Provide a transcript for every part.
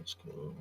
Let's go.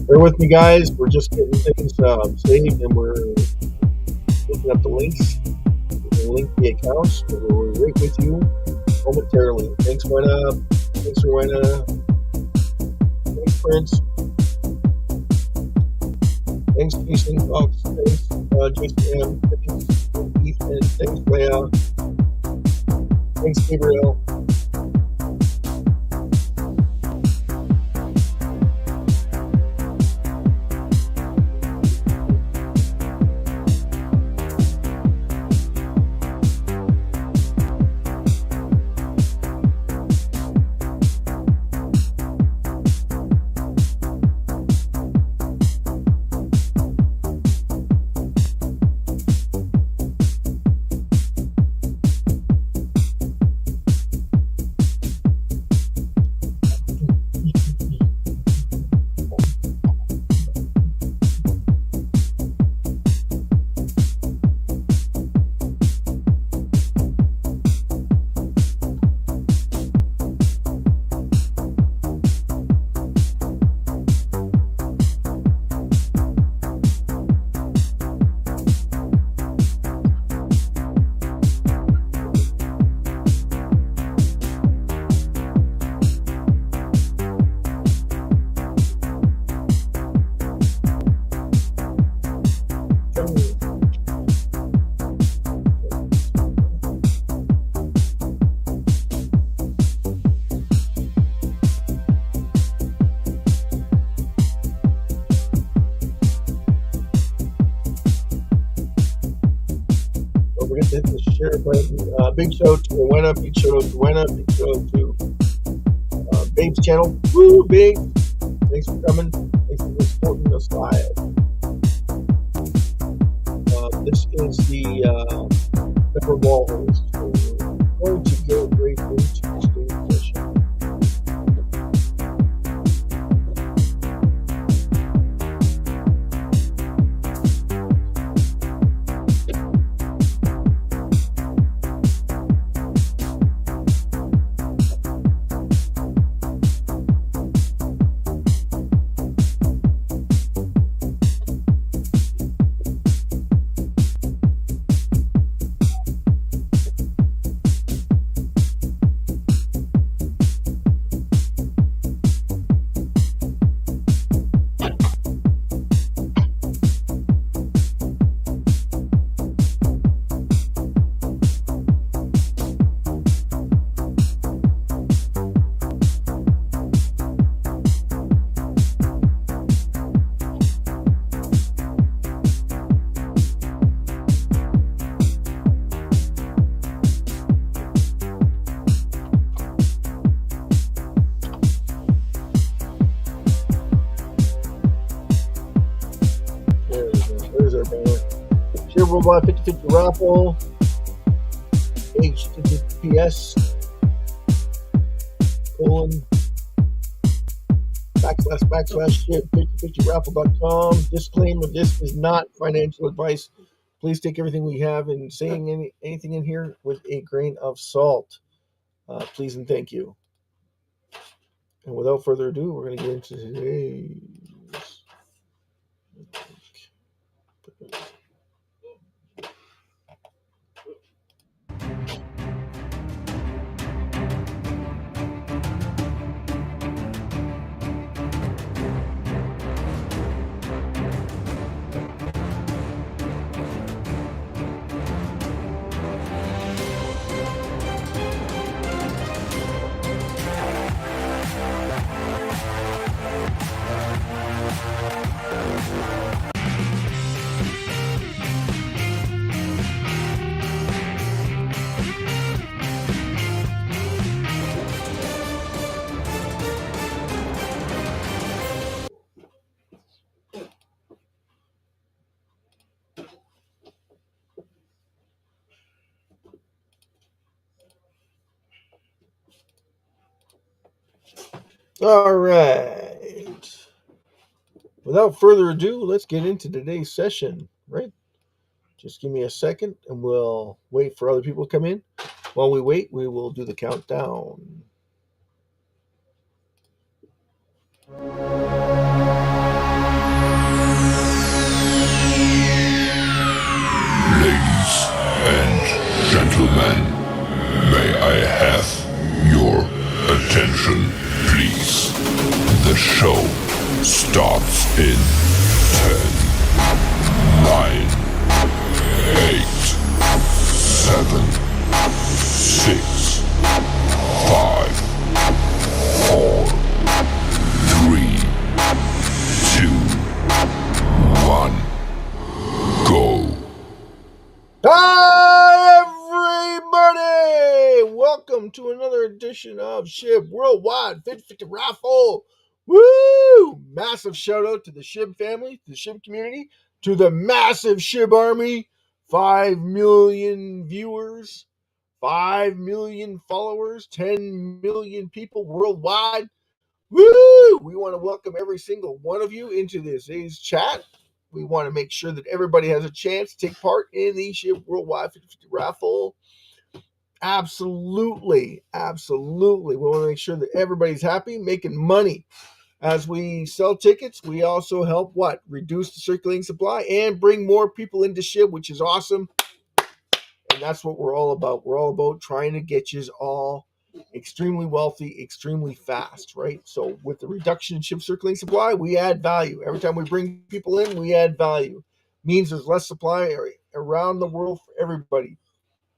Bear with me, guys. We're just getting things saved, and we're looking up the links. We can link the accounts. We're right with you momentarily. Thanks, Wena. Thanks, Rowena. Thanks, Prince. Thanks, Jason Fox. Thanks, Jason M. Thanks, Ethan. Thanks, Leah. Thanks, Gabriel. everybody. Big shout out to Rowena, big shout out to Rowena, big shout out to Babe's channel. Woo, Babe! Thanks for coming. Thanks for supporting us live. This is the member wall host. So we're going to go right into the stream session. There's our banner. SHIB Worldwide 50/50 Raffle. HTTPS ://SHIB5050raffle.com. Disclaimer: this is not financial advice. Please take everything we have and saying anything in here with a grain of salt. Please and thank you. And without further ado, we're going to get into today's. All right. Without further ado, let's get into today's session, right? Just give me a second and we'll wait for other people to come in. While we wait, we will do the countdown. Ladies and gentlemen, may I have your attention, please? The show starts in 10, 9, 8, 7, 6, 5, 4, 3, 2, 1, go. Hi, everybody! Welcome to another edition of SHIB Worldwide 50/50 Raffle. Woo! Massive shout out to the SHIB family, to the SHIB community, to the massive SHIB army. 5 million viewers, 5 million followers, 10 million people worldwide. Woo! We want to welcome every single one of you into today's chat. We want to make sure that everybody has a chance to take part in the SHIB Worldwide 50/50 Raffle. Absolutely. We want to make sure that everybody's happy, making money. As we sell tickets, we also help reduce the circulating supply and bring more people into SHIB, which is awesome. And that's what we're all about. We're all about trying to get you all extremely wealthy, extremely fast, right? So with the reduction in SHIB circulating supply, we add value. Every time we bring people in, we add value. Means there's less supply around the world for everybody.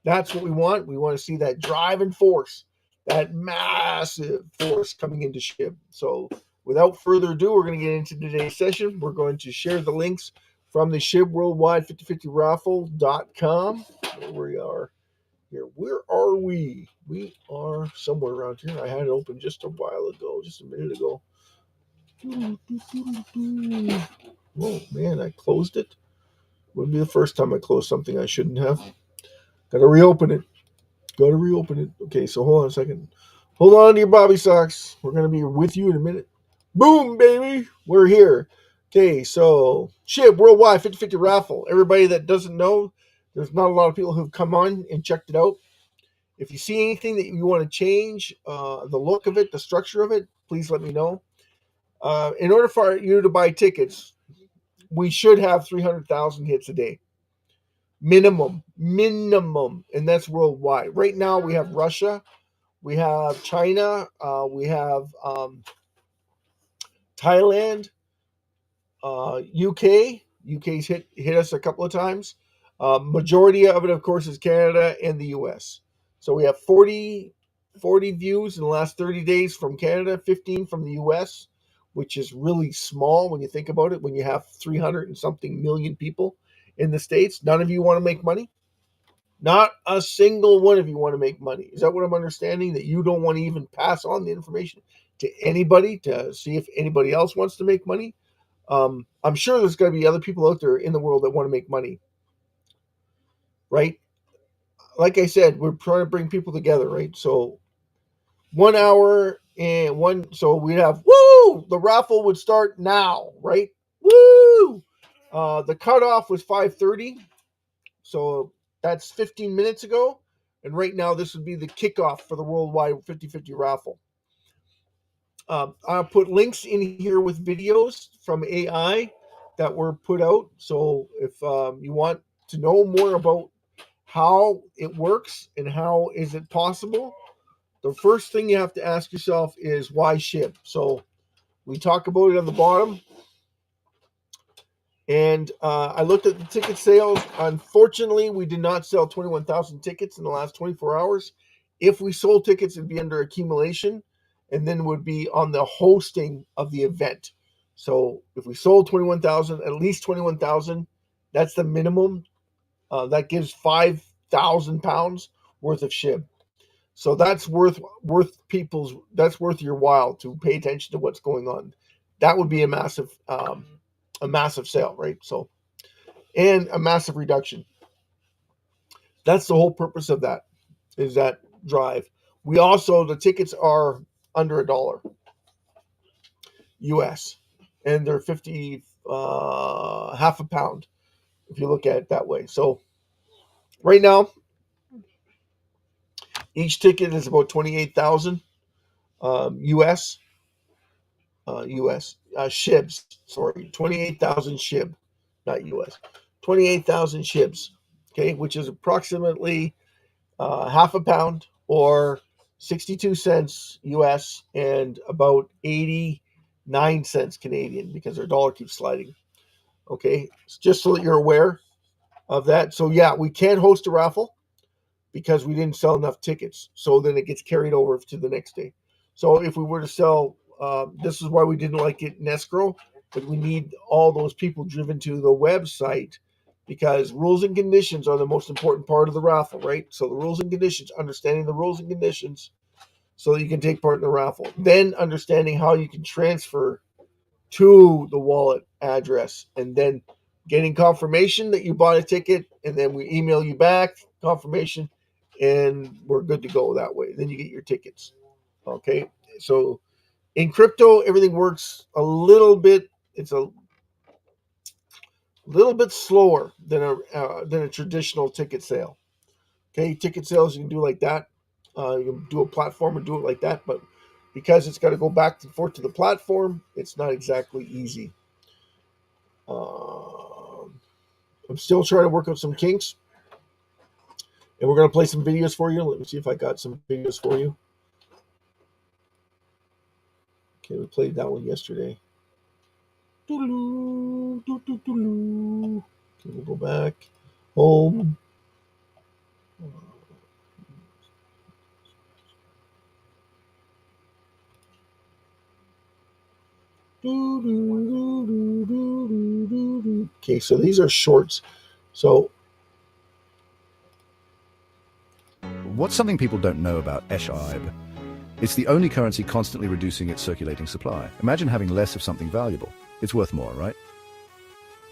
That's what we want. We want to see that driving force, that massive force coming into SHIB. So without further ado, we're going to get into today's session. We're going to share the links from the SHIB Worldwide 50/50 Raffle.com. There we are. here. Where are we? We are somewhere around here. I had it open just a while ago, just a minute ago. Oh man, I closed it. Wouldn't be the first time I closed something I shouldn't have. Gotta reopen it. Gotta reopen it. Okay, so hold on a second. Hold on to your bobby socks. We're gonna be with you in a minute. Boom, baby. We're here. Okay, so SHIB Worldwide 50/50 Raffle. Everybody that doesn't know, there's not a lot of people who've come on and checked it out. If you see anything that you want to change, the look of it, the structure of it, please let me know. In order for you to buy tickets, we should have 300,000 hits a day. Minimum. And that's worldwide. Right now, we have Russia, we have China, we have Thailand, UK. UK's hit us a couple of times. Majority of it, of course, is Canada and the US. So we have 40 views in the last 30 days from Canada, 15 from the US, which is really small when you think about it. When you have 300 and something million people in the States, none of you want to make money. Not a single one of you want to make money. Is that what I'm understanding? That you don't want to even pass on the information to anybody to see if anybody else wants to make money? I'm sure there's going to be other people out there in the world that want to make money, right? Like I said, we're trying to bring people together, right? So 1 hour and one, so we'd have, woo, the raffle would start now, right? Woo! The cutoff was 5:30, so that's 15 minutes ago. And right now, this would be the kickoff for the worldwide 50/50 raffle. I'll put links in here with videos from AI that were put out. So if you want to know more about how it works and how is it possible, the first thing you have to ask yourself is why SHIB? So we talk about it on the bottom. And I looked at the ticket sales. Unfortunately, we did not sell 21,000 tickets in the last 24 hours. If we sold tickets, it'd be under accumulation and then would be on the hosting of the event. So if we sold 21,000, at least 21,000, that's the minimum. That gives 5,000 pounds worth of SHIB. So that's worth your while to pay attention to what's going on. That would be a massive sale, right? So, and a massive reduction. That's the whole purpose of that, is that drive. We also, the tickets are under $1 US, and they're 50, half a pound, if you look at it that way. So right now, each ticket is about 28,000 US, SHIBs, sorry, 28,000 SHIB, not US, 28,000 SHIBs, okay, which is approximately half a pound or 62 cents US and about 89 cents Canadian, because our dollar keeps sliding. Okay, just so that you're aware of that. So yeah, we can't host a raffle because we didn't sell enough tickets. So then it gets carried over to the next day. So if we were to sell, this is why we didn't like it in escrow, but we need all those people driven to the website, because rules and conditions are the most important part of the raffle, right? So the rules and conditions, understanding the rules and conditions so that you can take part in the raffle. Then understanding how you can transfer to the wallet address, and then getting confirmation that you bought a ticket, and then we email you back confirmation, and we're good to go that way. Then you get your tickets. Okay, so in crypto, everything works a little bit. It's a little bit slower than a traditional ticket sale. Okay, ticket sales you can do like that. You can do a platform and do it like that, but because it's got to go back and forth to the platform, it's not exactly easy. I'm still trying to work out some kinks, and we're going to play some videos for you. Let me see if I got some videos for you. Okay, we played that one yesterday. Okay, we'll go back home. Okay, so these are shorts. So What's something people don't know about SHIB? It's the only currency constantly reducing its circulating supply. Imagine having less of something valuable. It's worth more, right?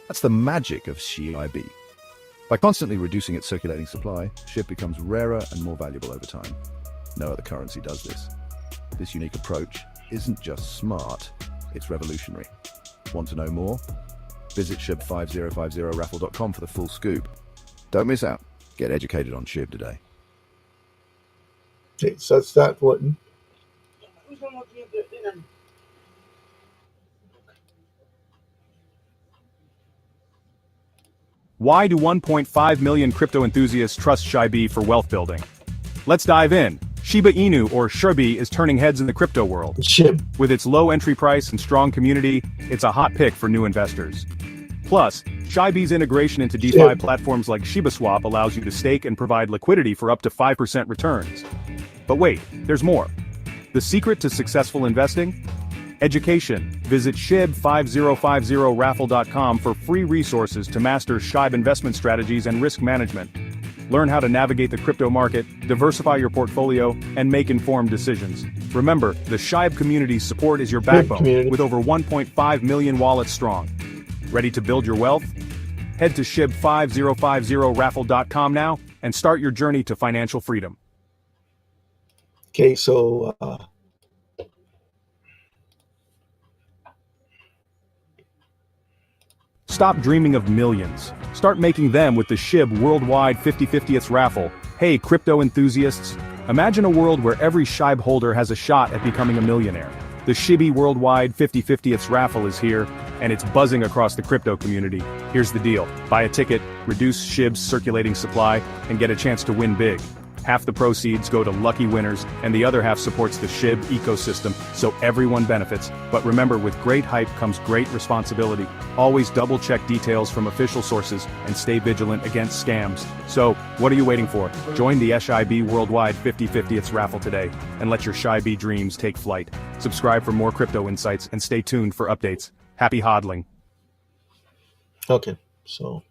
That's the magic of SHIB. By constantly reducing its circulating supply, SHIB becomes rarer and more valuable over time. No other currency does this. This unique approach isn't just smart, it's revolutionary. Want to know more? Visit SHIB5050raffle.com for the full scoop. Don't miss out. Get educated on SHIB today. Okay, so that's that one. Why do 1.5 million crypto enthusiasts trust SHIB for wealth building? Let's dive in. Shiba Inu, or SHIB, is turning heads in the crypto world. SHIB. With its low entry price and strong community, it's a hot pick for new investors. Plus, SHIB's integration into DeFi SHIB. platforms like ShibaSwap allows you to stake and provide liquidity for up to 5% returns. But wait, there's more. The secret to successful investing? Education. Visit SHIB5050raffle.com for free resources to master SHIB investment strategies and risk management. Learn how to navigate the crypto market, diversify your portfolio, and make informed decisions. Remember, the SHIB community's support is your backbone, with over 1.5 million wallets strong. Ready to build your wealth? Head to SHIB5050raffle.com now and start your journey to financial freedom. Okay, so Stop dreaming of millions. Start making them with the SHIB Worldwide 50/50th Raffle. Hey, crypto enthusiasts. Imagine a world where every SHIB holder has a shot at becoming a millionaire. The SHIB Worldwide 50/50th Raffle is here, and it's buzzing across the crypto community. Here's the deal. Buy a ticket, reduce SHIB's circulating supply, and get a chance to win big. Half the proceeds go to lucky winners, and the other half supports the SHIB ecosystem, so everyone benefits. But remember, with great hype comes great responsibility. Always double-check details from official sources, and stay vigilant against scams. So, what are you waiting for? Join the SHIB Worldwide 50/50th Raffle today, and let your SHIB dreams take flight. Subscribe for more crypto insights, and stay tuned for updates. Happy hodling. okay, so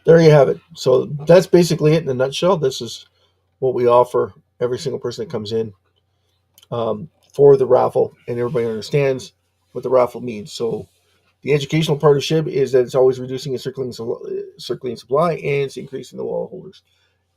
there you have it. So that's basically it in a nutshell. This is what we offer every single person that comes in for the raffle, and everybody understands what the raffle means. So the educational part of SHIB is that it's always reducing its circulating supply, and it's increasing the wallet holders.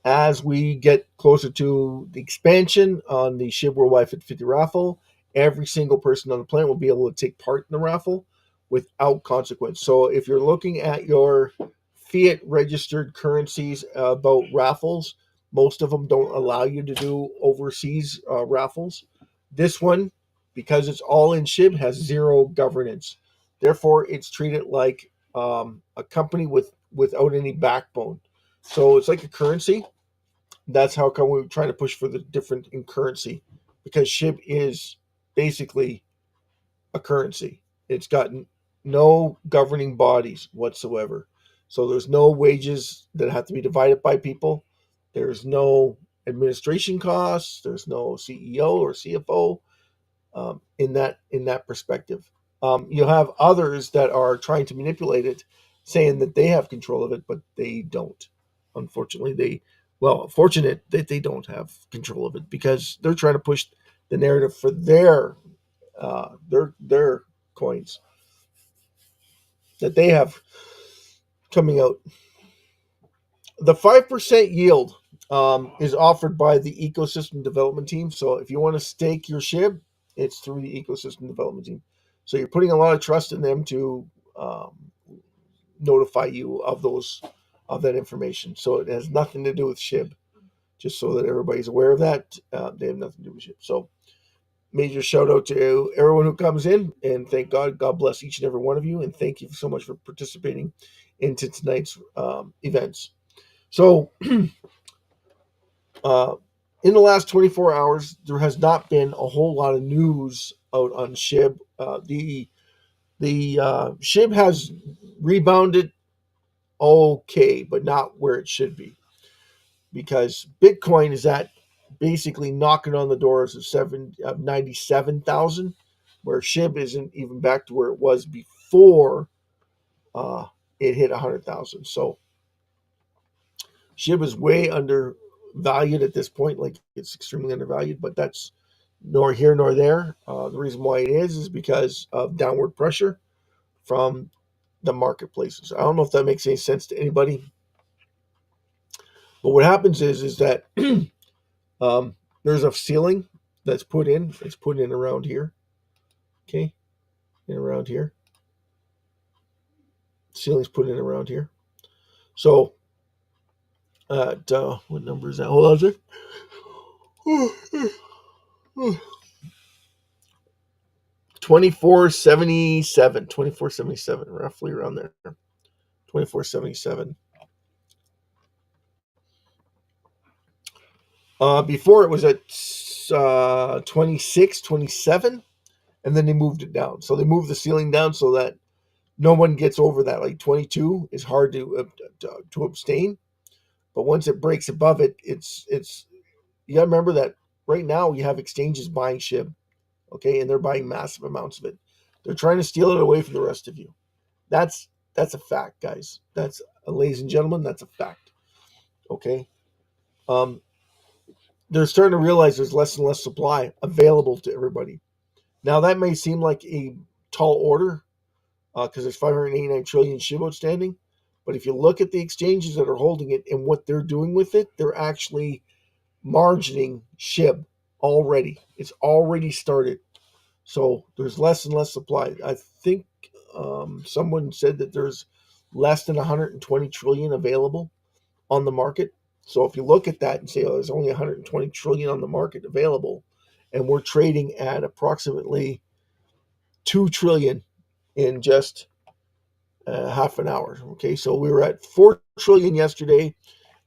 As we get closer to the expansion on the SHIB Worldwide 50/50 raffle, every single person on the planet will be able to take part in the raffle without consequence. So if you're looking at your fiat registered currencies about raffles, most of them don't allow you to do overseas raffles. This one, because it's all in SHIB, has zero governance. Therefore, it's treated like a company without any backbone. So it's like a currency. That's how come we're trying to push for the different in currency, because SHIB is basically a currency. It's got no governing bodies whatsoever. So there's no wages that have to be divided by people. There's no administration costs. There's no CEO or CFO in that perspective. You'll have others that are trying to manipulate it, saying that they have control of it, but they don't. Unfortunately, fortunate that they don't have control of it, because they're trying to push the narrative for their coins that they have coming out. The 5% yield is offered by the ecosystem development team. So if you want to stake your SHIB, it's through the ecosystem development team. So you're putting a lot of trust in them to notify you of that information. So it has nothing to do with SHIB. Just so that everybody's aware of that, they have nothing to do with SHIB. So major shout out to everyone who comes in, and thank God. God bless each and every one of you, and thank you so much for participating into tonight's events. So in the last 24 hours, there has not been a whole lot of news out on SHIB. The SHIB has rebounded okay, but not where it should be, because Bitcoin is at basically knocking on the doors of 97,000, where SHIB isn't even back to where it was before it hit 100,000. So SHIB is way undervalued at this point, like it's extremely undervalued, but that's nor here nor there. The reason why it is because of downward pressure from the marketplaces. I don't know if that makes any sense to anybody, but what happens is that there's a ceiling that's put in. It's put in around here, okay, and around here. Ceiling's put in around here. So, what number is that? Hold on a sec. 2477, 2477, roughly around there. 2477. Before it was at 26, 27, and then they moved it down. So they moved the ceiling down so that no one gets over that. Like 22 is hard to abstain, but once it breaks above it, it's you got to remember that right now you have exchanges buying SHIB, okay, and they're buying massive amounts of it. They're trying to steal it away from the rest of you. That's a fact, guys. That's ladies and gentlemen, that's a fact. Okay. They're starting to realize there's less and less supply available to everybody. Now that may seem like a tall order because there's 589 trillion SHIB outstanding, but if you look at the exchanges that are holding it and what they're doing with it, they're actually margining SHIB already. It's already started. So there's less and less supply. I think someone said that there's less than 120 trillion available on the market. So if you look at that and say, oh, there's only 120 trillion on the market available, and we're trading at approximately 2 trillion in just half an hour. Okay, so we were at 4 trillion yesterday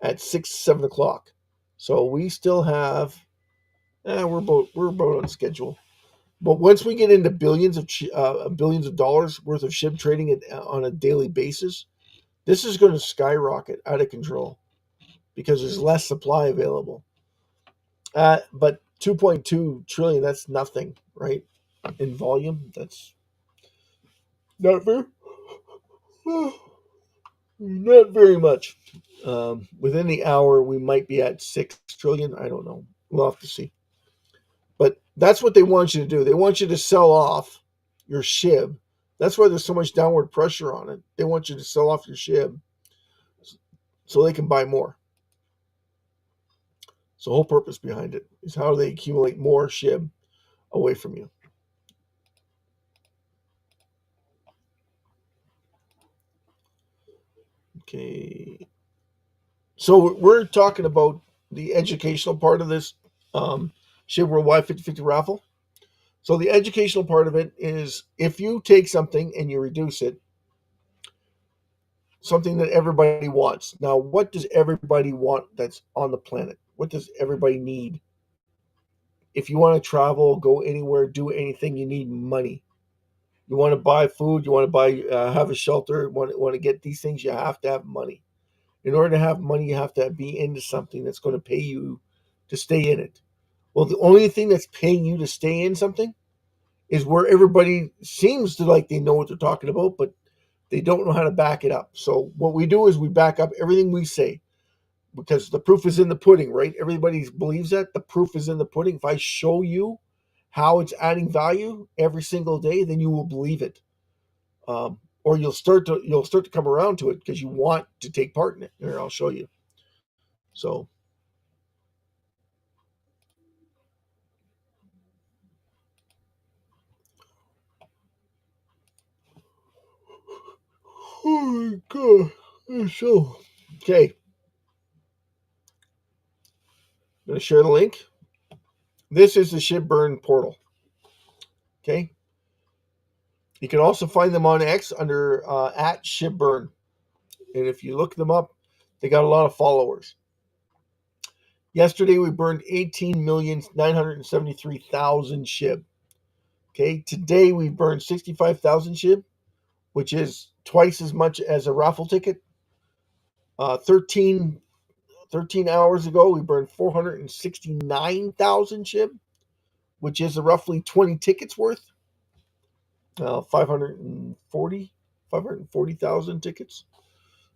at 7 o'clock. So we still have, we're about on schedule. But once we get into billions of dollars worth of SHIB trading on a daily basis, this is going to skyrocket out of control because there's less supply available. But 2.2 trillion, that's nothing, right? In volume, that's not very, not very much. Within the hour, we might be at 6 trillion. I don't know. We'll have to see. But that's what they want you to do. They want you to sell off your SHIB. That's why there's so much downward pressure on it. They want you to sell off your SHIB so they can buy more. So the whole purpose behind it is how they accumulate more SHIB away from you. Okay. So we're talking about the educational part of this SHIB Worldwide 50/50 raffle. So the educational part of it is if you take something and you reduce it, something that everybody wants. Now, what does everybody want that's on the planet? What does everybody need? If you want to travel, go anywhere, do anything, you need money. You want to buy food, you want to buy, have a shelter, want to get these things, you have to have money. In order to have money, you have to be into something that's going to pay you to stay in it. Well, the only thing that's paying you to stay in something is where everybody seems to like they know what they're talking about, but they don't know how to back it up. So what we do is we back up everything we say because the proof is in the pudding, right? Everybody believes that the proof is in the pudding. If I show you how it's adding value every single day, then you will believe it, or you'll start to come around to it because you want to take part in it. Here, I'll show you. So. Oh my god! So, okay, I'm going to share the link. This is the SHIB Burn portal. Okay. You can also find them on X under at SHIB Burn. And if you look them up, they got a lot of followers. Yesterday we burned 18,973,000 SHIB. Okay. Today we burned 65,000 SHIB, which is twice as much as a raffle ticket. 13 hours ago we burned 469,000 SHIB, which is roughly 20 tickets worth. 540,000 tickets.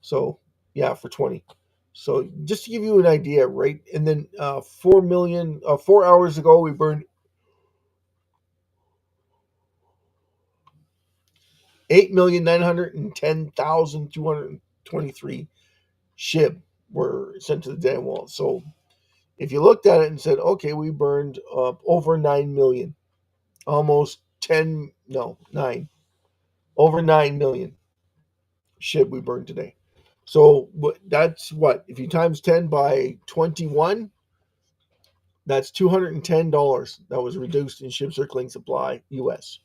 So, yeah, for 20. So just to give you an idea, right? And then 4 hours ago, we burned 8,910,223 SHIB were sent to the damn wall. So if you looked at it and said, okay, we burned over 9 million, almost 10, no, 9, over 9 million SHIB we burned today. So that's what, if you times 10 by 21, that's $210 that was reduced in SHIB circulating supply US.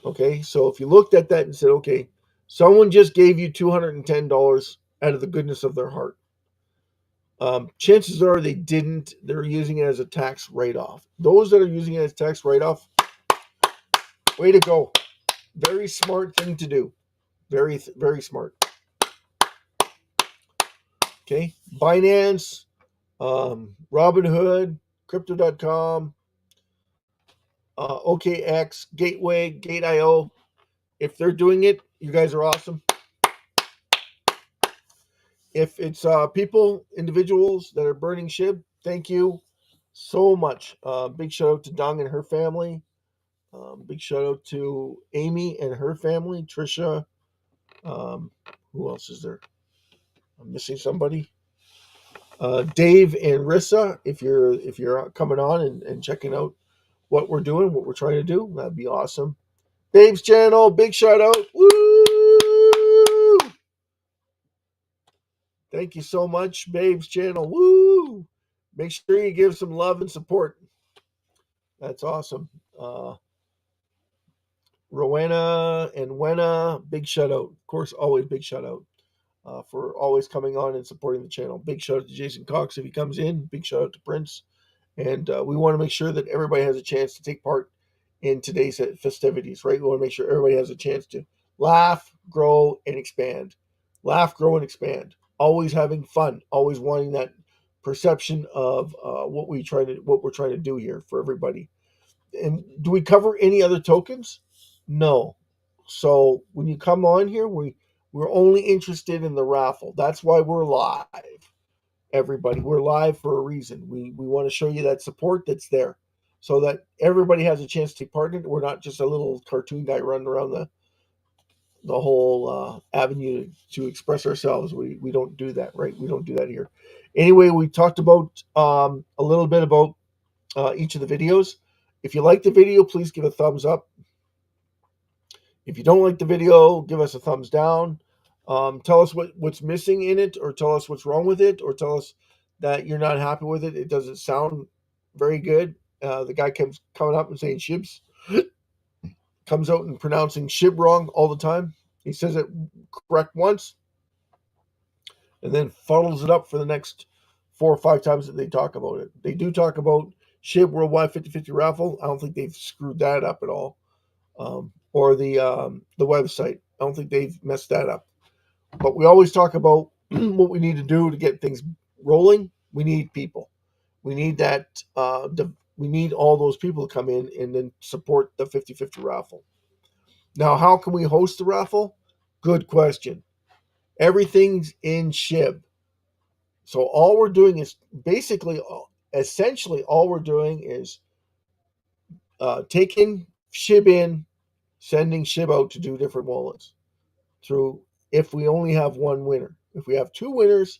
Okay, so if you looked at that and said, okay, someone just gave you $210 out of the goodness of their heart. Chances are they didn't. They're using it as a tax write-off. Those that are using it as tax write-off, way to go. Very smart thing to do. Very, very smart. Okay, Binance, Robinhood, Crypto.com, OKX, Gateway, Gate.io. If they're doing it, you guys are awesome. If it's people, individuals that are burning SHIB, thank you so much. Big shout out to Dong and her family. Big shout out to Amy and her family, Trisha. Who else is there? I'm missing somebody. Dave and Rissa, if you're coming on and checking out what we're doing, what we're trying to do, that'd be awesome. Babe's channel, big shout out. Woo! Thank you so much, Babe's channel. Woo! Make sure you give some love and support. That's awesome. Rowena and Wena, big shout out. Of course, always big shout out for always coming on and supporting the channel. Big shout out to Jason Cox if he comes in. Big shout out to Prince. And we want to make sure that everybody has a chance to take part in today's festivities, right? We want to make sure everybody has a chance to laugh, grow, and expand. Laugh, grow, and expand. Always having fun. Always wanting that perception of what we're trying to do here for everybody. And do we cover any other tokens? No. So when you come on here, we're only interested in the raffle. That's why we're live. Everybody, we're live for a reason. We want to show you that support that's there, so that everybody has a chance to take part in it. We're not just a little cartoon guy running around the whole avenue to express ourselves. We don't do that, right? We don't do that here. Anyway, we talked about a little bit about each of the videos. If you like the video, please give a thumbs up. If you don't like the video, give us a thumbs down. Tell us what's missing in it, or tell us what's wrong with it, or tell us that you're not happy with it. It doesn't sound very good. The guy keeps coming up and saying shibs, comes out and pronouncing shib wrong all the time. He says it correct once, and then fuddles it up for the next 4 or 5 times that they talk about it. They do talk about SHIB Worldwide 50/50 Raffle. I don't think they've screwed that up at all. Or the website. I don't think they've messed that up. But we always talk about what we need to do to get things rolling. We need people. We need that. We need all those people to come in and then support the 50/50 raffle. Now, how can we host the raffle? Good question. Everything's in SHIB. So all we're doing is essentially all we're doing is taking SHIB in, sending SHIB out to do different wallets through, if we only have one winner. If we have 2 winners,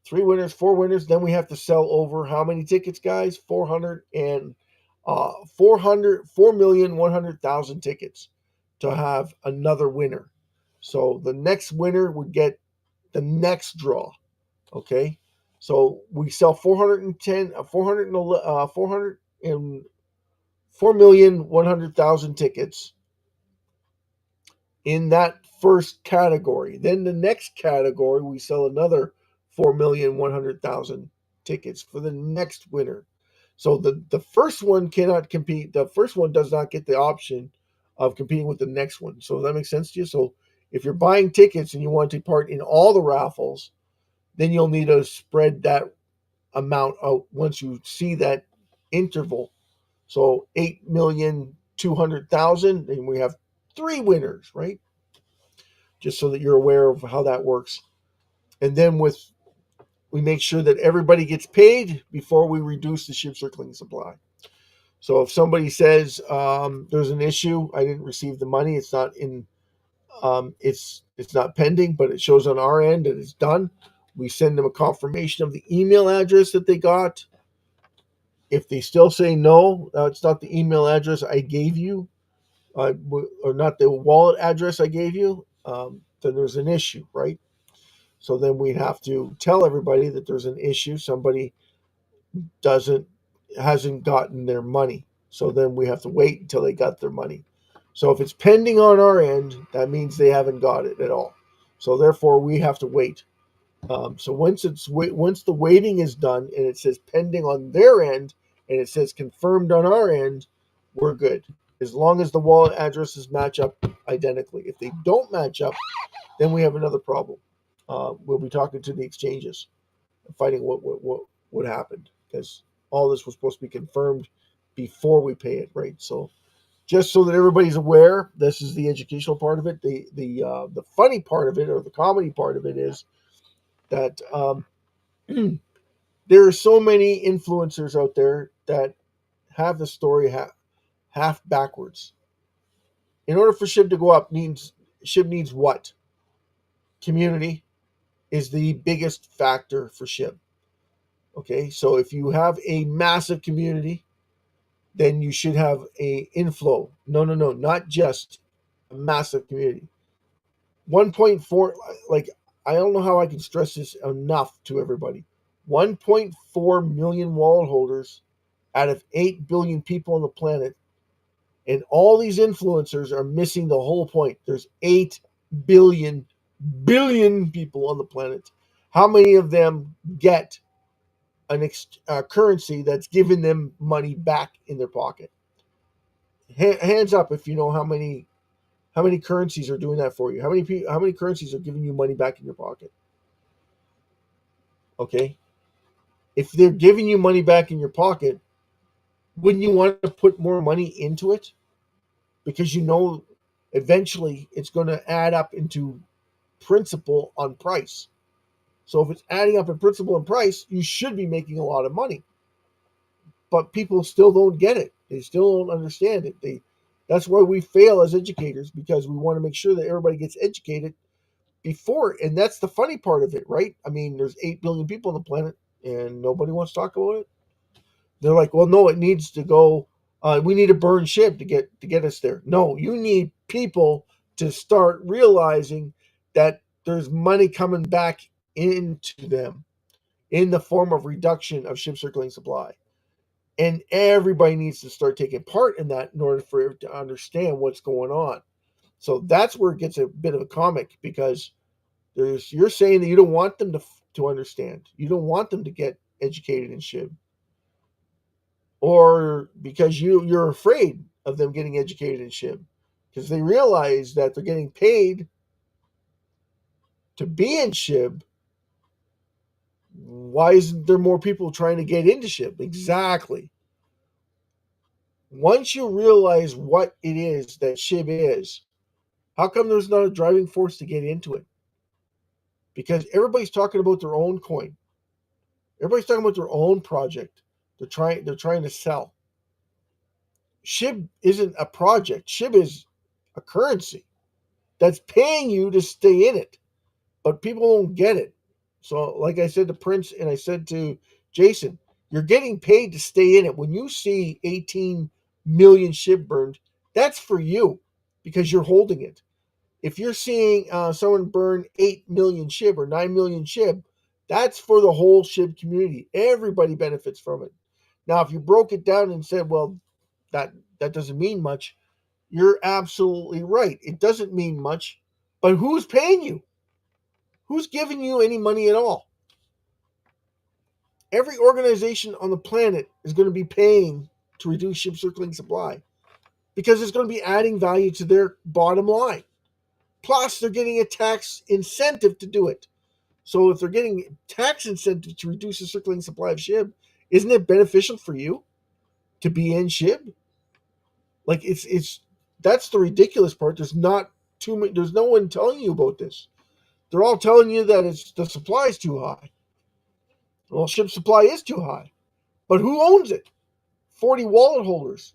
3 winners, 4 winners, then we have to sell over how many tickets, guys? 4,100,000 tickets to have another winner. So the next winner would get the next draw. Okay, so we sell 4,100,000 tickets in that first category. Then the next category, we sell another 4,100,000 tickets for the next winner. So the first one cannot compete. The first one does not get the option of competing with the next one. So does that make sense to you? So if you're buying tickets and you want to take part in all the raffles, then you'll need to spread that amount out once you see that interval. So 8,200,000, and we have 3 winners, right? Just so that you're aware of how that works. And then with we make sure that everybody gets paid before we reduce the SHIB circulating supply. So if somebody says there's an issue, I didn't receive the money, it's not in, it's not pending, but it shows on our end that it's done. We send them a confirmation of the email address that they got. If they still say no, it's not the email address I gave you, or not the wallet address I gave you, then there's an issue, right? So then we'd have to tell everybody that there's an issue. Somebody hasn't gotten their money. So then we have to wait until they got their money. So if it's pending on our end, that means they haven't got it at all. So therefore, we have to wait. So once the waiting is done and it says pending on their end and it says confirmed on our end, we're good. As long as the wallet addresses match up identically. If they don't match up, then we have another problem. We'll be talking to the exchanges, finding what happened, because all this was supposed to be confirmed before we pay it, right? So just so that everybody's aware, this is the educational part of it. The funny part of it, or the comedy part of it, is that there are so many influencers out there that have the story half backwards. In order for SHIB to go up, SHIB needs what? Community is the biggest factor for SHIB. Okay, so if you have a massive community, then you should have a inflow. No, not just a massive community. 1.4, like, I don't know how I can stress this enough to everybody. 1.4 million wallet holders out of 8 billion people on the planet, and all these influencers are missing the whole point. There's 8 billion people on the planet. How many of them get a currency that's giving them money back in their pocket? Hands up if you know how many currencies are doing that for you. How many currencies are giving you money back in your pocket? Okay, if they're giving you money back in your pocket, wouldn't you want to put more money into it? Because you know eventually it's going to add up into principal on price. So if it's adding up in principal and price, you should be making a lot of money. But people still don't get it. They still don't understand it. That's why we fail as educators, because we want to make sure that everybody gets educated before. And that's the funny part of it, right? I mean, there's 8 billion people on the planet and nobody wants to talk about it. They're like, well, no, it needs to go. We need to burn SHIB to get us there. No, you need people to start realizing that there's money coming back into them in the form of reduction of SHIB circulating supply. And everybody needs to start taking part in that in order for it to understand what's going on. So that's where it gets a bit of a comic, because you're saying that you don't want them to understand. You don't want them to get educated in SHIB. Or because you're afraid of them getting educated in SHIB, because they realize that they're getting paid to be in SHIB. Why isn't there more people trying to get into SHIB? Exactly. Once you realize what it is that SHIB is, how come there's not a driving force to get into it? Because everybody's talking about their own coin. Everybody's talking about their own project. They're trying to sell. SHIB isn't a project. SHIB is a currency that's paying you to stay in it. But people don't get it. So like I said to Prince and I said to Jason, you're getting paid to stay in it. When you see 18 million SHIB burned, that's for you because you're holding it. If you're seeing someone burn 8 million SHIB or 9 million SHIB, that's for the whole SHIB community. Everybody benefits from it. Now, if you broke it down and said, well, that doesn't mean much, you're absolutely right. It doesn't mean much, but who's paying you? Who's giving you any money at all? Every organization on the planet is going to be paying to reduce SHIB circulating supply because it's going to be adding value to their bottom line. Plus, they're getting a tax incentive to do it. So if they're getting tax incentive to reduce the circulating supply of SHIB, isn't it beneficial for you to be in SHIB? Like it's that's the ridiculous part. There's no one telling you about this. They're all telling you that the supply is too high. Well, SHIB supply is too high. But who owns it? 40 wallet holders.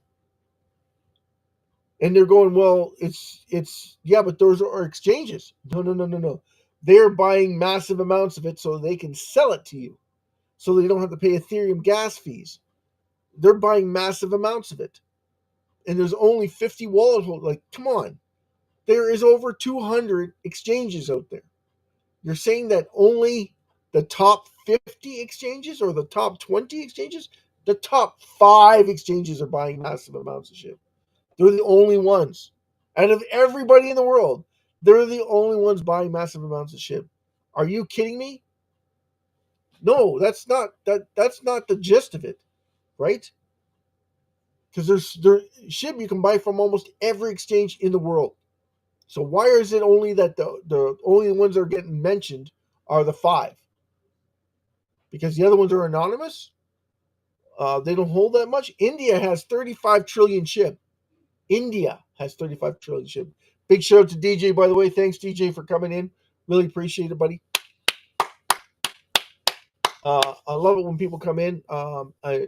And they're going, well, it's yeah, but those are exchanges. No. They're buying massive amounts of it so they can sell it to you. So they don't have to pay Ethereum gas fees. They're buying massive amounts of it. And there's only 50 wallet holders. Like, come on. There is over 200 exchanges out there. You're saying that only the top 50 exchanges or the top 20 exchanges? The top 5 exchanges are buying massive amounts of SHIB. They're the only ones. Out of everybody in the world, they're the only ones buying massive amounts of SHIB. Are you kidding me? No, that's not the gist of it, right? Because there's SHIB you can buy from almost every exchange in the world. So why is it only that the only ones that are getting mentioned are the 5? Because the other ones are anonymous? They don't hold that much. India has 35 trillion SHIB. India has 35 trillion SHIB. Big shout out to DJ, by the way. Thanks, DJ, for coming in. Really appreciate it, buddy. I love it when people come in. I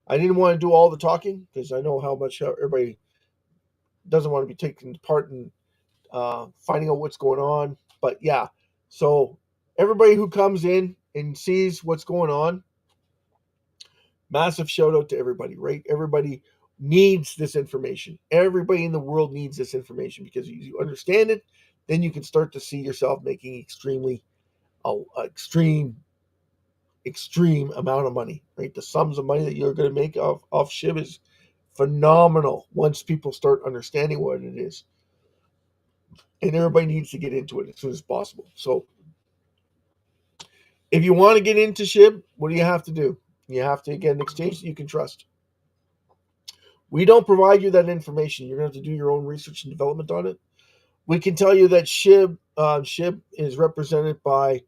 didn't want to do all the talking because I know how much everybody doesn't want to be taking part in finding out what's going on. But yeah, so everybody who comes in and sees what's going on, massive shout out to everybody, right? Everybody needs this information. Everybody in the world needs this information because if you understand it, then you can start to see yourself making extreme amount of money, right? The sums of money that you're going to make off SHIB is phenomenal once people start understanding what it is. And everybody needs to get into it as soon as possible. So if you want to get into SHIB, what do you have to do? You have to get an exchange that you can trust. We don't provide you that information. You're going to have to do your own research and development on it. We can tell you that SHIB is represented by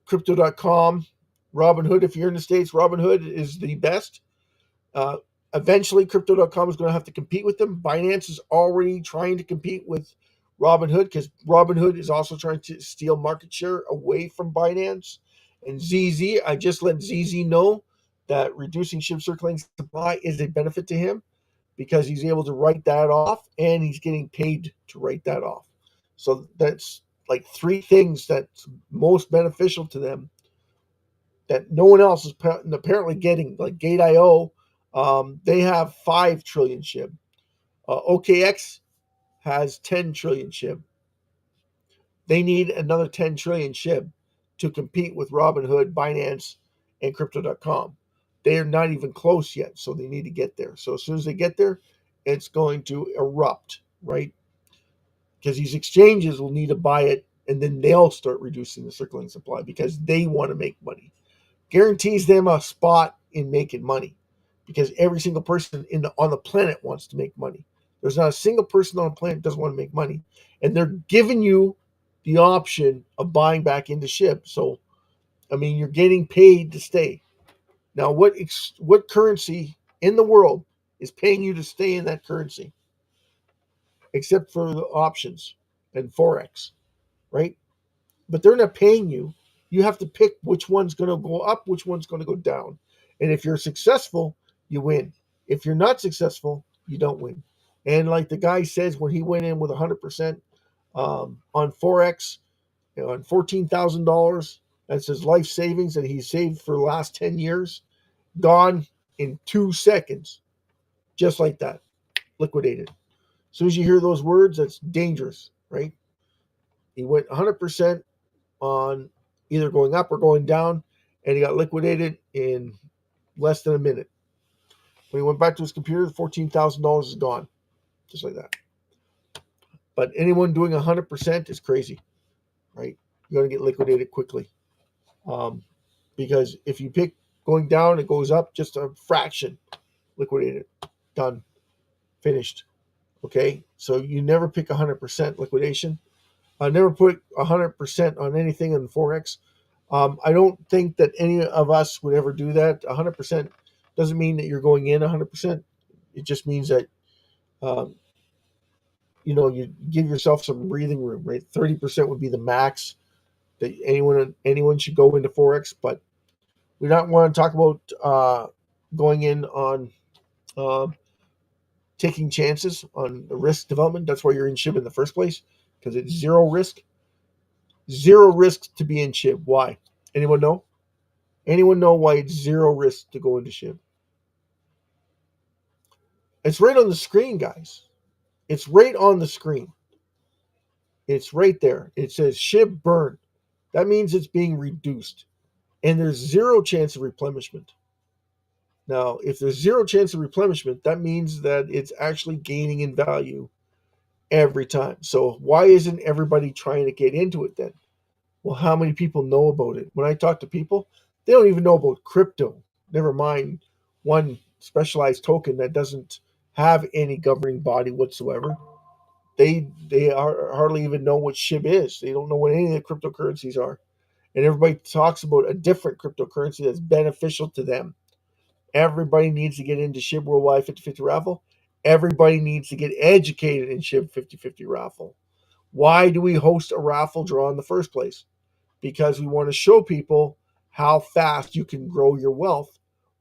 Crypto.com, Robinhood. If you're in the States, Robinhood is the best. Eventually, Crypto.com is going to have to compete with them. Binance is already trying to compete with Robinhood because Robinhood is also trying to steal market share away from Binance. And ZZ, I just let ZZ know that reducing SHIB circulating supply is a benefit to him because he's able to write that off and he's getting paid to write that off. So that's like 3 things that's most beneficial to them that no one else is apparently getting. Like Gate.io, they have 5 trillion SHIB. OKX has 10 trillion SHIB. They need another 10 trillion SHIB to compete with Robinhood, Binance, and Crypto.com. They are not even close yet, so they need to get there. So as soon as they get there, it's going to erupt, right? Because these exchanges will need to buy it, and then they'll start reducing the circulating supply because they want to make money. Guarantees them a spot in making money because every single person on the planet wants to make money. There's not a single person on the planet that doesn't want to make money. And they're giving you the option of buying back into SHIB. So, I mean, you're getting paid to stay. Now, what currency in the world is paying you to stay in that currency? Except for the options and Forex, right? But they're not paying you. You have to pick which one's going to go up, which one's going to go down. And if you're successful, you win. If you're not successful, you don't win. And like the guy says, when he went in with 100% on Forex, on $14,000, that's his life savings that he saved for the last 10 years, gone in 2 seconds, just like that, liquidated. As soon as you hear those words, that's dangerous, right? He went 100% on either going up or going down, and he got liquidated in less than a minute. When he went back to his computer, $14,000 is gone, just like that. But anyone doing 100% is crazy, right? You're going to get liquidated quickly. Because if you pick going down, it goes up just a fraction, liquidated, done, finished. Okay, so you never pick 100% liquidation. I never put 100% on anything in Forex. I don't think that any of us would ever do that. 100% doesn't mean that you're going in 100%. It just means that, you give yourself some breathing room, right? 30% would be the max that anyone should go into Forex. But We don't want to talk about going in on uh, taking chances on the risk development. That's why you're in SHIB in the first place, because it's zero risk. Zero risk to be in SHIB. Why? Anyone know? Anyone know why it's zero risk to go into SHIB? It's right on the screen, guys. It's right on the screen. It's right there. It says SHIB burn. That means it's being reduced. And there's zero chance of replenishment. Now, if there's zero chance of replenishment, that means that it's actually gaining in value every time. So why isn't everybody trying to get into it then? Well, how many people know about it? When I talk to people, they don't even know about crypto. Never mind one specialized token that doesn't have any governing body whatsoever. They hardly even know what SHIB is. They don't know what any of the cryptocurrencies are. And everybody talks about a different cryptocurrency that's beneficial to them. Everybody needs to get into SHIB Worldwide 50/50 Raffle. Everybody needs to get educated in SHIB 50/50 Raffle. Why do we host a raffle draw in the first place? Because we want to show people how fast you can grow your wealth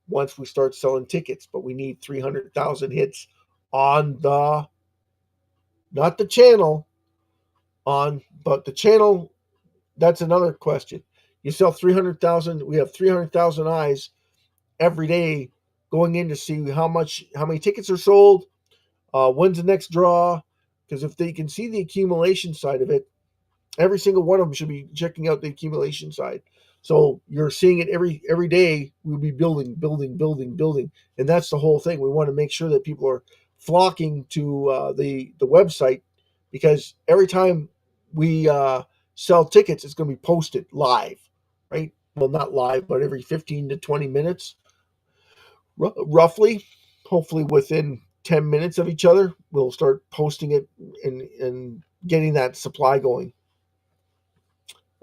once we start selling tickets. But we need 300,000 hits on the, not the channel, but the channel. That's another question. You sell 300,000, we have 300,000 eyes every day going in to see how many tickets are sold, when's the next draw, because if they can see the accumulation side of it, every single one of them should be checking out the accumulation side. So you're seeing it every day. We'll be building, and that's the whole thing. We want to make sure that people are flocking to the website, because every time we sell tickets, it's going to be posted live, right? Well, not live, but every 15 to 20 minutes, roughly. Hopefully, within 10 minutes of each other, we'll start posting it and getting that supply going.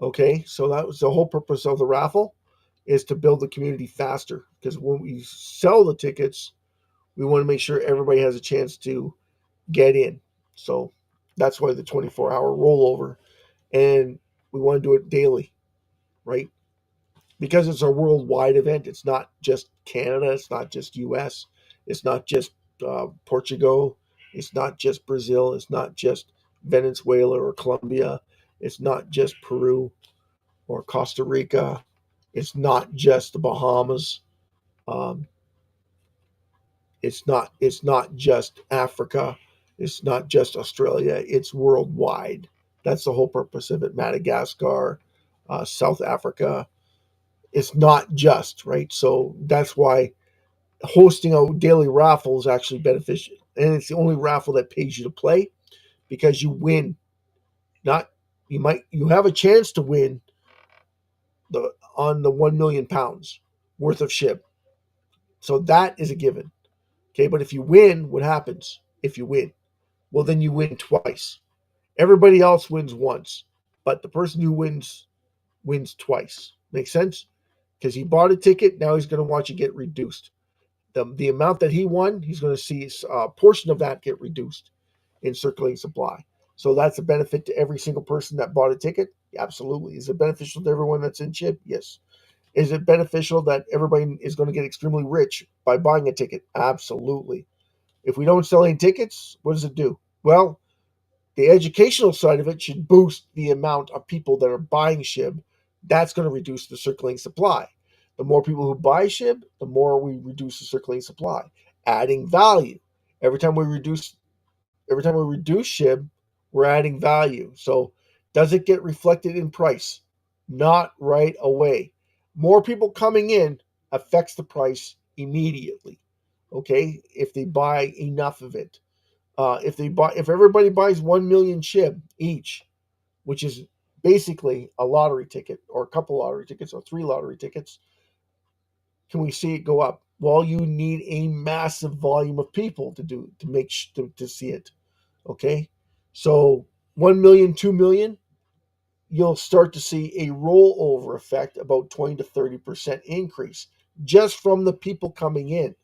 Okay, so that was the whole purpose of the raffle, is to build the community faster. Because when we sell the tickets, we want to make sure everybody has a chance to get in. So that's why the 24-hour rollover, and we want to do it daily, right? Because it's a worldwide event. It's not just Canada. It's not just U.S. It's not just Portugal. It's not just Brazil. It's not just Venezuela or Colombia. It's not just Peru or Costa Rica. It's not just the Bahamas. Um, it's not just Africa. It's not just Australia. It's worldwide. That's the whole purpose of it. Madagascar, South Africa. It's not just right. So that's why hosting a daily raffle is actually beneficial, and it's the only raffle that pays you to play, because you win. Not you have a chance to win the 1 million pounds worth of SHIB. So that is a given. Okay, but if you win, what happens? If you win, well, then you win twice. Everybody else wins once, but the person who wins twice. Make sense? Because he bought a ticket, now he's going to watch it get reduced. The amount that he won, he's going to see a portion of that get reduced in circulating supply. So that's a benefit to every single person that bought a ticket. Absolutely. Is it beneficial to everyone that's in SHIB? Yes. Is it beneficial that everybody is going to get extremely rich by buying a ticket? Absolutely. If we don't sell any tickets, what does it do? Well, the educational side of it should boost the amount of people that are buying SHIB. That's going to reduce the circulating supply. The more people who buy SHIB, the more we reduce the circulating supply, adding value. Every time we reduce SHIB, we're adding value. So does it get reflected in price? Not right away. More people coming in affects the price immediately. Okay, if they buy enough of it. If everybody buys 1 million SHIB each, which is basically a lottery ticket or a couple lottery tickets or 3 lottery tickets, can we see it go up? Well, you need a massive volume of people to see it. Okay, so 1 million, 2 million, you'll start to see a rollover effect, about 20 to 30% increase just from the people coming in.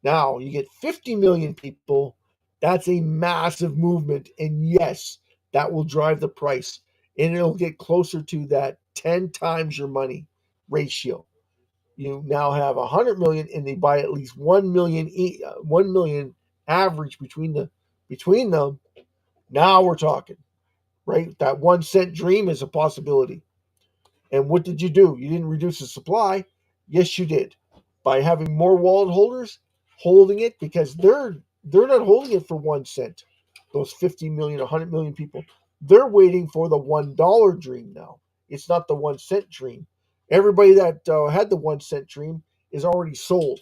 Now you get 50 million people. That's a massive movement. And yes, that will drive the price, and it'll get closer to that 10 times your money ratio. You now have 100 million, and they buy at least 1 million, 1 million average between them. Now we're talking, right? That 1 cent dream is a possibility. And what did you do? You didn't reduce the supply. Yes, you did, by having more wallet holders holding it, because they're not holding it for 1 cent. Those 50 million, 100 million people, they're waiting for the $1 dream now. It's not the 1 cent dream. Everybody that had the 1 cent dream is already sold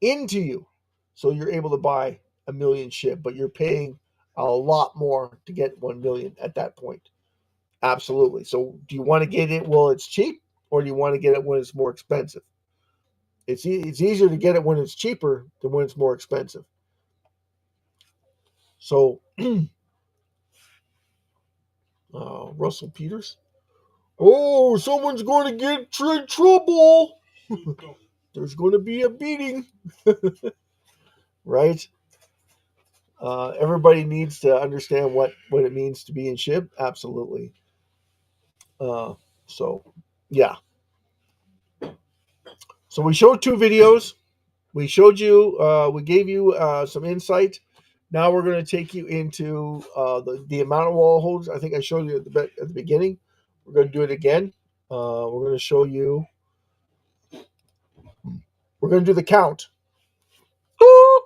into you, so you're able to buy a million SHIB, but you're paying a lot more to get 1 million at that point. Absolutely. So do you want to get it while it's cheap, or do you want to get it when it's more expensive? It's easier to get it when it's cheaper than when it's more expensive. So Russell Peters. Oh, someone's going to get in trouble. There's going to be a beating, right? Everybody needs to understand what it means to be in SHIB. Absolutely. Uh, so, yeah. So we showed 2 videos. We showed you, we gave you some insight. Now we're going to take you into the amount of wall holders. I think I showed you at the beginning. We're going to do it again. We're going to show you. We're going to do the count. Oh,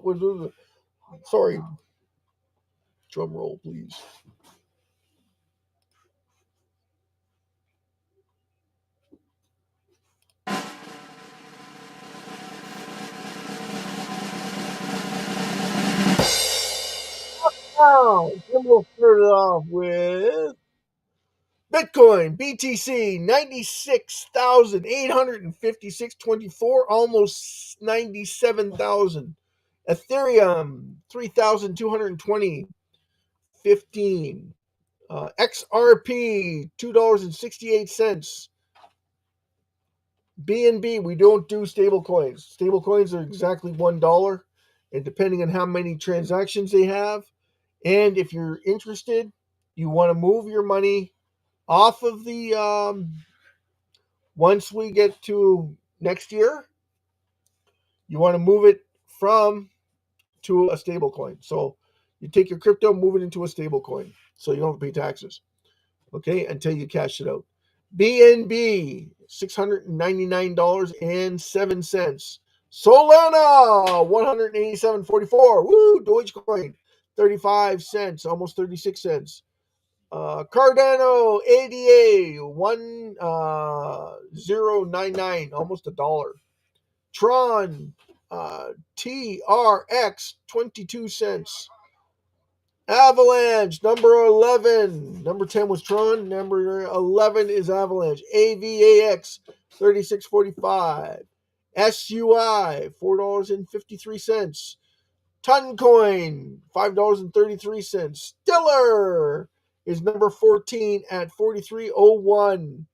we're doing the. Sorry. Drum roll, please. Now, then we'll start it off with Bitcoin, BTC, 96,856.24, almost 97,000. Ethereum, 3,220.15. XRP, $2.68. BNB, we don't do stable coins. Stable coins are exactly $1, and depending on how many transactions they have, and if you're interested, you want to move your money off of the once we get to next year, you want to move it from to a stable coin. So you take your crypto, move it into a stable coin, so you don't have to pay taxes. Okay, until you cash it out. BNB, $699.07. Solana, $187.44. Woo, Dogecoin, 35 cents, almost 36 cents. Cardano, ADA, 1099, almost $1. Tron, TRX, 22 cents. Avalanche, number 11. Number 10 was Tron. Number 11 is Avalanche. AVAX, 36.45. SUI, $4.53. Toncoin, $5.33. Stellar is number 14 at 43.01.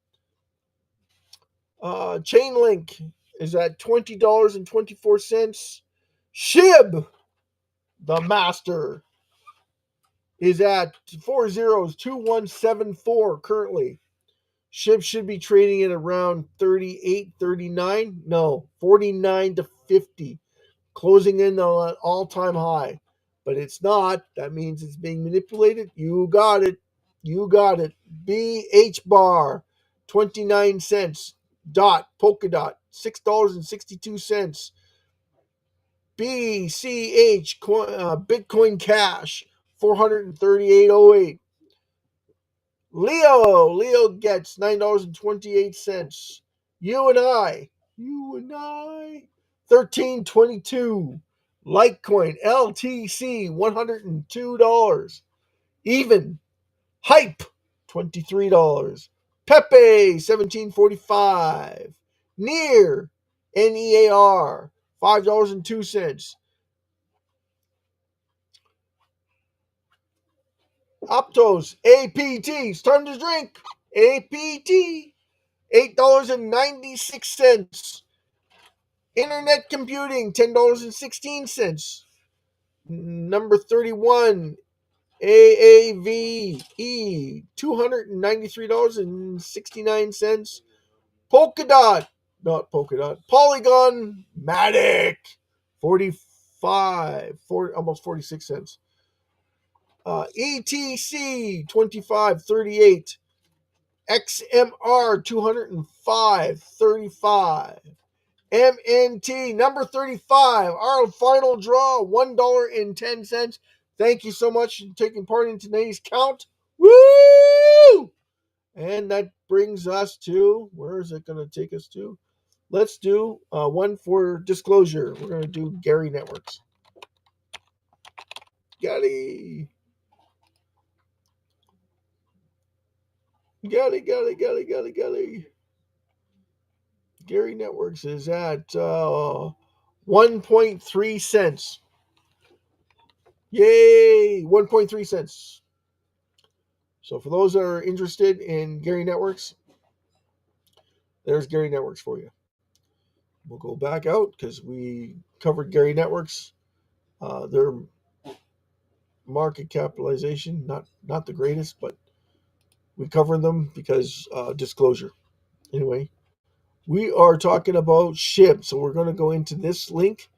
Chainlink is at $20.24. SHIB, the master, is at 402174 currently. SHIB should be trading at around 38, 39. No, 49 to 50. Closing in on an all-time high. But it's not. That means it's being manipulated. You got it. You got it. BH bar, 29 cents. Dot, polka dot, $6.62. BCH, Bitcoin Cash, 438.08. Leo gets $9.28. You and I, 13.22. Litecoin, LTC, $102. Even. Hype, $23. Pepe, 17.45. Near, NEAR, $5.02. Optos, APT, it's time to drink. APT, $8.96. Internet computing, $10.16. Number 31, AAVE, $293.69. Polkadot, not Polkadot, Polygon Matic, 45, almost 46 cents. ETC 25.38, XMR 205.35. MNT number 35, our final draw, $1.10. Thank you so much for taking part in today's count. Woo! And that brings us to, where is it going to take us to? Let's do one for disclosure. We're going to do Gary Networks. Gary. Gary Networks is at 1.3 cents. Yay! 1.3 cents. So for those that are interested in Gary Networks, there's Gary Networks for you. We'll go back out because we covered Gary Networks. Their market capitalization, not the greatest, but we covered them because disclosure. Anyway, we are talking about SHIB, so we're going to go into this link.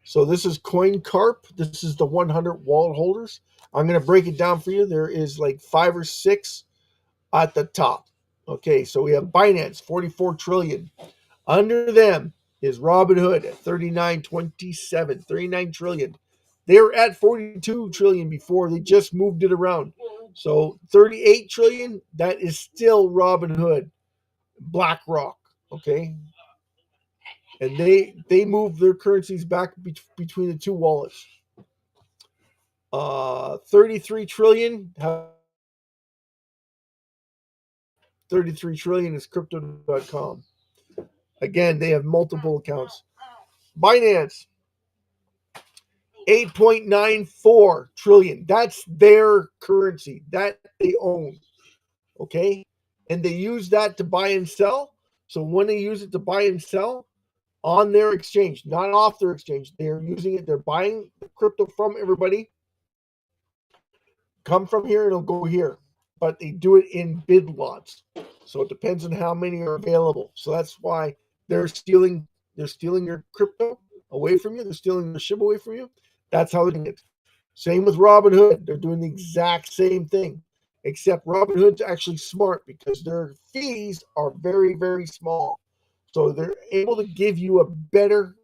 So this is CoinCarp. This is the 100 wallet holders. I'm going to break it down for you. There is like 5 or 6 at the top. Okay, so we have Binance, 44 trillion. Under them is Robinhood at 39.27, 39 trillion. They were at 42 trillion before. They just moved it around. So 38 trillion, that is still Robinhood, BlackRock, okay? And they move their currencies back between the two wallets. 33 trillion. 33 trillion is crypto.com. Again, they have multiple accounts. Binance, 8.94 trillion. That's their currency that they own. Okay? And they use that to buy and sell. So when they use it to buy and sell on their exchange, not off their exchange, they're using it, they're buying crypto from everybody. Come from here, it'll go here. But they do it in bid lots. So it depends on how many are available. So that's why they're stealing your crypto away from you. They're stealing the SHIB away from you. That's how they're doing it. Same with Robinhood. They're doing the exact same thing. Except Robinhood's actually smart because their fees are very, very small. So they're able to give you a better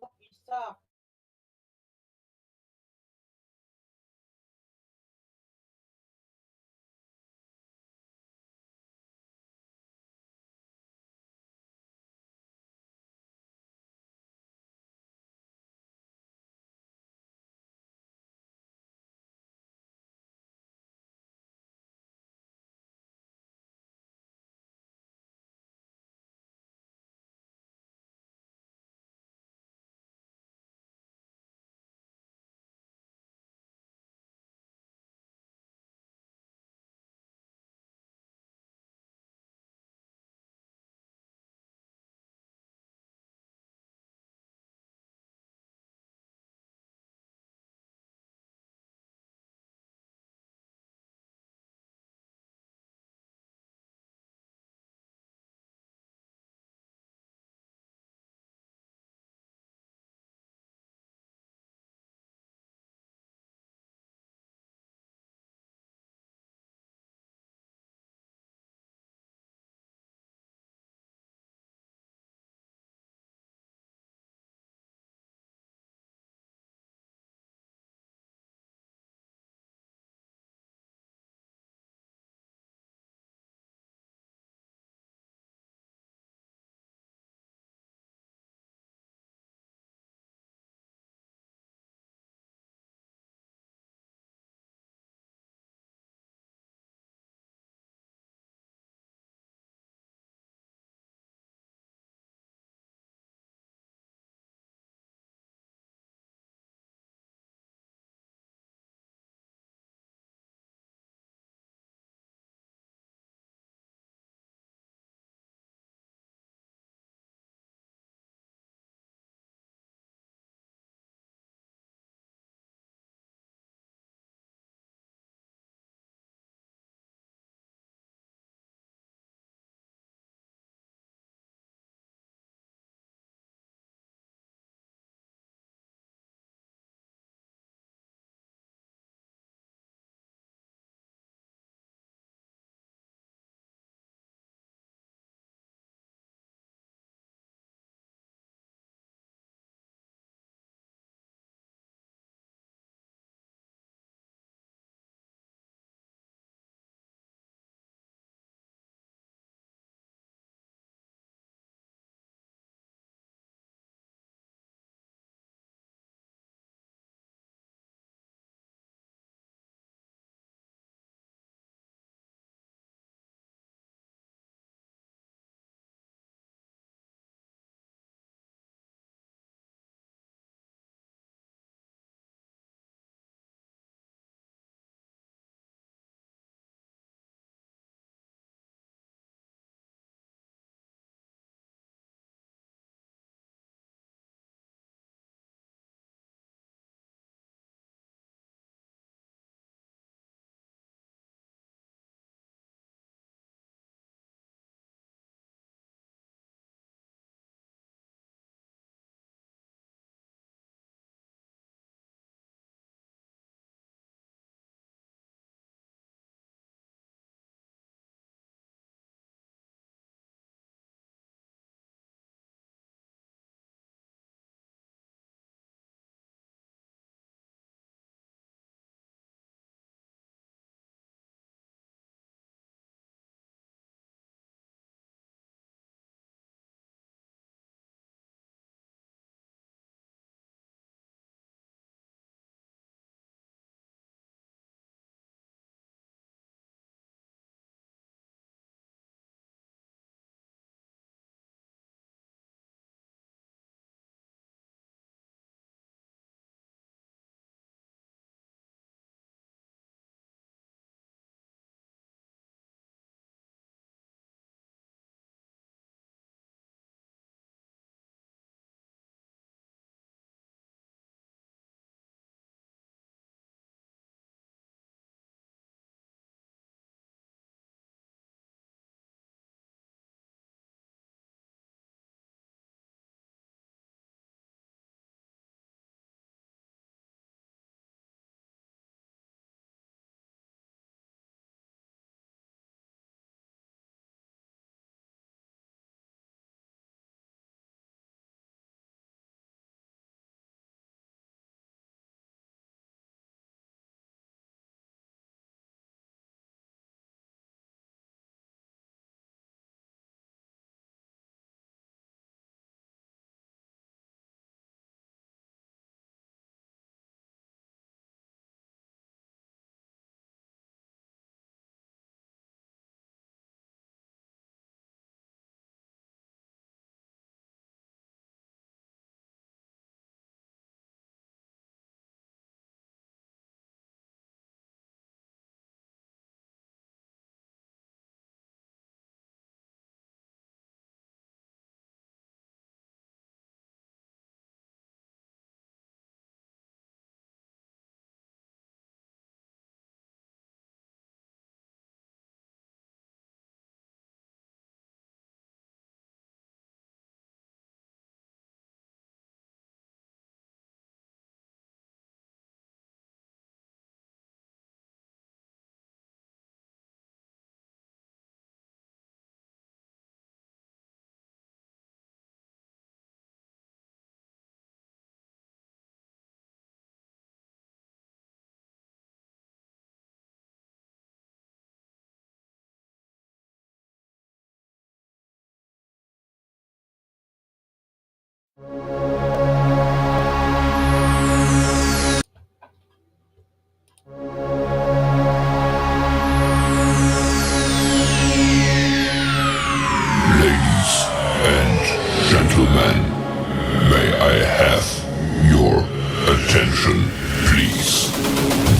attention, please.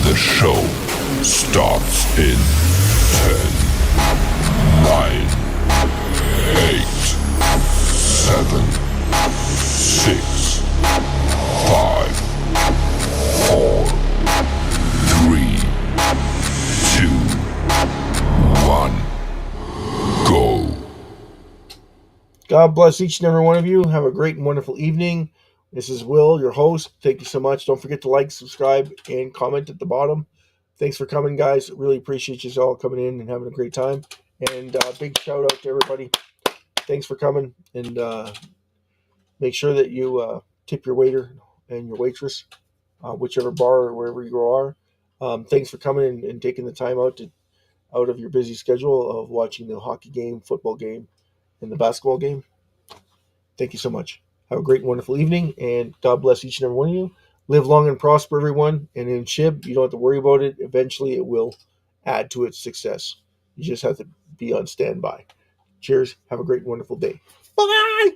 The show starts in 10, 9, 8, 7, 6, 5, 4, 3, 2, 1, go. God bless each and every one of you. Have a great and wonderful evening. This is Will, your host. Thank you so much. Don't forget to like, subscribe, and comment at the bottom. Thanks for coming, guys. Really appreciate you all coming in and having a great time. And big shout out to everybody. Thanks for coming. And make sure that you tip your waiter and your waitress, whichever bar or wherever you are. Thanks for coming and taking the time out of your busy schedule of watching the hockey game, football game, and the basketball game. Thank you so much. Have a great and wonderful evening, and God bless each and every one of you. Live long and prosper, everyone. And in SHIB, you don't have to worry about it. Eventually, it will add to its success. You just have to be on standby. Cheers. Have a great and wonderful day. Bye.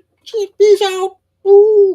Peace out. Ooh.